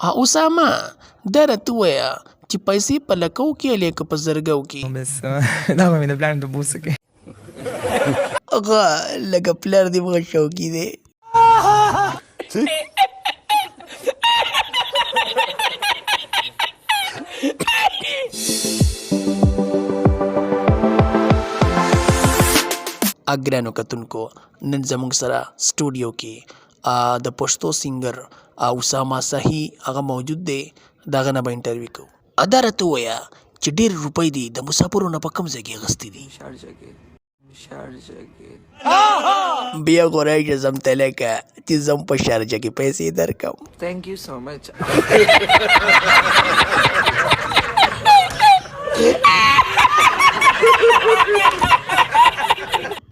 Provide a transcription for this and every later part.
Osama, دا راته ووایه چې پیسې په لکو کې یا که په زرګو کې؟ بس دا به مې د پلان په بوسه کې هغه لکه پلار دې مغه شوقي دی. ګرانو کتونکو، نن زموږ سره سټوډیو کې د پښتو سینګر اسامه صحي هغه موجود دی. د هغه نه به انټرویو کوو. دا راته ووایه چې ډېر روپۍ دي د مسافرو نه په کوم ځای کې اخیستې دي؟ شارجه کې بیا خو راشه زمته لکه چې زم په شارجه کې پیسې درکم. Thank you so much.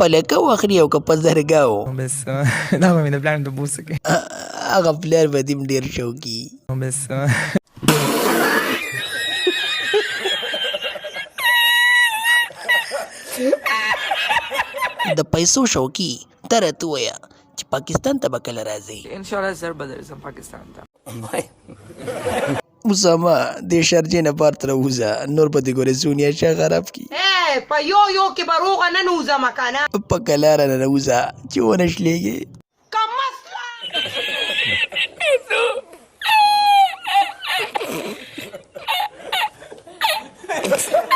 په لکه واخلي او که په زرګاو؟ بس دا به مې د پلان په بوسه کې هغه پلار به دې ډېر شوقي. بس د پیسو شوقي، ته راته ووایه چې پاکستان ته به کله راځې؟ ان شاء الله زر به درځم پاکستان ته. اسامه دې شارجې نه بار ته راوځه، نور به دې ګورې دنیا شا خراب کړي. په یو کې به روغه نه نوځم کنه، په کلاره نه راوځه چې ونه شلېږې. که مسله